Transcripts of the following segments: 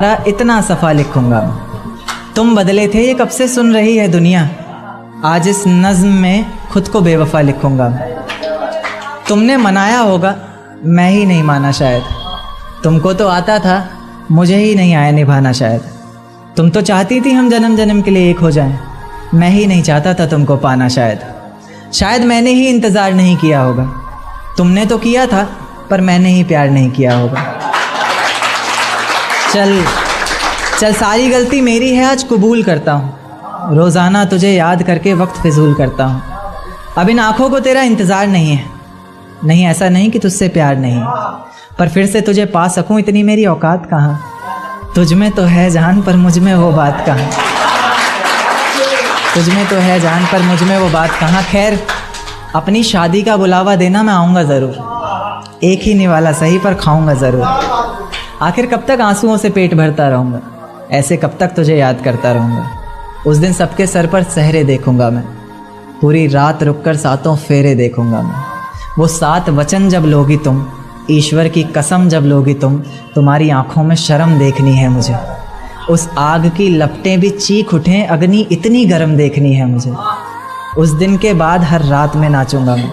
इतना सफ़ा लिखूंगा। तुम बदले थे ये कब से सुन रही है दुनिया, आज इस नज़्म में खुद को बेवफा लिखूंगा। तुमने मनाया होगा मैं ही नहीं माना शायद, तुमको तो आता था मुझे ही नहीं आया निभाना शायद। तुम तो चाहती थी हम जन्म जन्म के लिए एक हो जाएं, मैं ही नहीं चाहता था तुमको पाना शायद मैंने ही इंतज़ार नहीं किया होगा। तुमने तो किया था पर मैंने ही प्यार नहीं किया होगा। चल सारी गलती मेरी है, आज कबूल करता हूँ। रोज़ाना तुझे याद करके वक्त फिजूल करता हूँ। अब इन आँखों को तेरा इंतज़ार नहीं है, नहीं ऐसा नहीं कि तुझसे प्यार नहीं, पर फिर से तुझे पा सकूँ इतनी मेरी औकात कहाँ। तुझ में तो है जान पर मुझ में वो बात कहाँ, तुझ में तो है जान पर मुझ में वो बात कहाँ। खैर अपनी शादी का बुलावा देना, मैं आऊँगा ज़रूर। एक ही निवाला सही पर खाऊँगा ज़रूर। आखिर कब तक आंसुओं से पेट भरता रहूँगा, ऐसे कब तक तुझे याद करता रहूँगा। उस दिन सबके सर पर सहरे देखूँगा मैं, पूरी रात रुककर सातों फेरे देखूँगा मैं। वो 7 वचन जब लोगी तुम, ईश्वर की कसम जब लोगी तुम, तुम्हारी आँखों में शर्म देखनी है मुझे। उस आग की लपटें भी चीख उठें, अग्नि इतनी गर्म देखनी है मुझे। उस दिन के बाद हर रात में नाचूंगा मैं,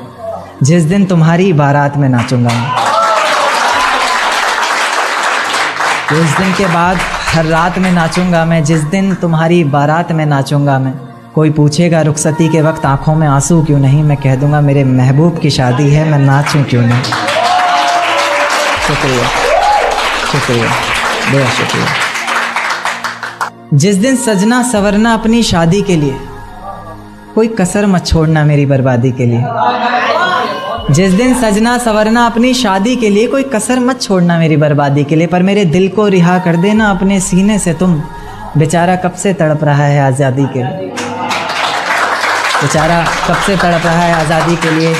जिस दिन तुम्हारी बारात में नाचूंगा मैं। उस दिन के बाद हर रात में नाचूंगा मैं, जिस दिन तुम्हारी बारात में नाचूंगा मैं। कोई पूछेगा रुखसती के वक्त आंखों में आंसू क्यों नहीं, मैं कह दूंगा मेरे महबूब की शादी है, मैं नाचूं क्यों नहीं। शुक्रिया शुक्रिया बड़ा शुक्रिया। जिस दिन सजना सवरना अपनी शादी के लिए, कोई कसर मत छोड़ना मेरी बर्बादी के लिए। जिस दिन सजना सवरना अपनी शादी के लिए, कोई कसर मत छोड़ना मेरी बर्बादी के लिए। पर मेरे दिल को रिहा कर देना अपने सीने से तुम, बेचारा कब से तड़प रहा है आज़ादी के लिए। बेचारा कब से तड़प रहा है आज़ादी के लिए।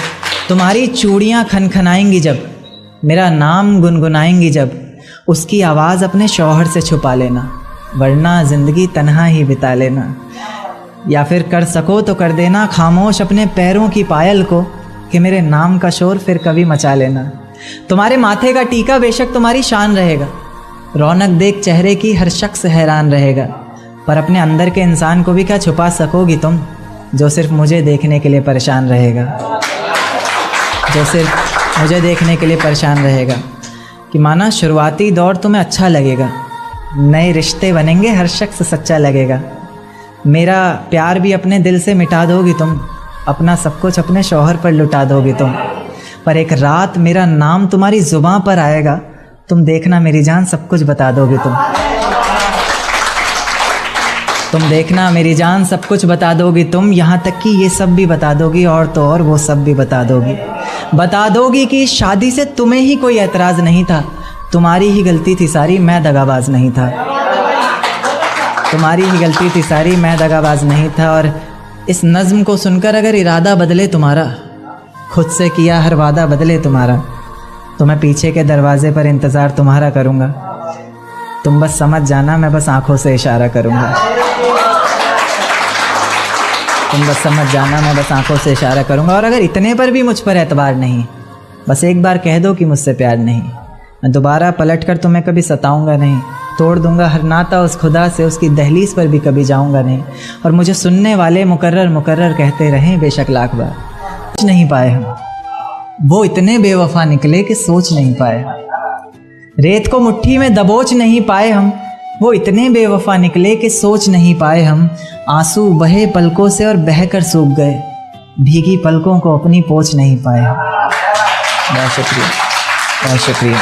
तुम्हारी चूड़ियाँ खनखनाएंगी जब, मेरा नाम गुनगुनाएंगी जब, उसकी आवाज़ अपने शौहर से छुपा लेना, वरना ज़िंदगी तन्हा ही बिता लेना। या फिर कर सको तो कर देना खामोश अपने पैरों की पायल को, कि मेरे नाम का शोर फिर कभी मचा लेना। तुम्हारे माथे का टीका बेशक तुम्हारी शान रहेगा, रौनक देख चेहरे की हर शख्स हैरान रहेगा। पर अपने अंदर के इंसान को भी क्या छुपा सकोगी तुम, जो सिर्फ मुझे देखने के लिए परेशान रहेगा, जो सिर्फ मुझे देखने के लिए परेशान रहेगा। कि माना शुरुआती दौर तुम्हें अच्छा लगेगा, नए रिश्ते बनेंगे हर शख्स सच्चा लगेगा। मेरा प्यार भी अपने दिल से मिटा दोगी तुम, अपना सब कुछ अपने शौहर पर लुटा दोगी तुम। पर एक रात मेरा नाम तुम्हारी ज़ुबां पर आएगा, तुम देखना मेरी जान सब कुछ बता दोगी तुम देखना मेरी जान सब कुछ बता दोगी तुम। यहाँ तक कि ये सब भी बता दोगी, और तो और वो सब भी बता दोगी कि शादी से तुम्हें ही कोई एतराज़ नहीं था, तुम्हारी ही गलती थी सारी, मैं दगाबाज नहीं था। तुम्हारी ही गलती थी सारी, मैं दगाबाज नहीं था। और इस नज़्म को सुनकर अगर इरादा बदले तुम्हारा, खुद से किया हर वादा बदले तुम्हारा, तो मैं पीछे के दरवाजे पर इंतज़ार तुम्हारा करूँगा। तुम बस समझ जाना, मैं बस आँखों से इशारा करूँगा। तुम बस समझ जाना, मैं बस आँखों से इशारा करूँगा। और अगर इतने पर भी मुझ पर एतबार नहीं, बस एक बार कह दो कि मुझसे प्यार नहीं, मैं दोबारा पलट कर तुम्हें कभी सताऊँगा नहीं। तोड़ दूंगा हर नाता उस खुदा से, उसकी दहलीज पर भी कभी जाऊंगा नहीं। और मुझे सुनने वाले मुकर्रर कहते रहें बेशक लाख बार, सोच नहीं पाए हम, वो इतने बेवफा निकले कि सोच नहीं पाए। रेत को मुट्ठी में दबोच नहीं पाए हम, वो इतने बेवफा निकले कि सोच नहीं पाए हम। आंसू बहे पलकों से और बहकर सूख गए, भीगी पलकों को अपनी पोंछ नहीं पाए हम। बहुत शुक्रिया बहुत शुक्रिया।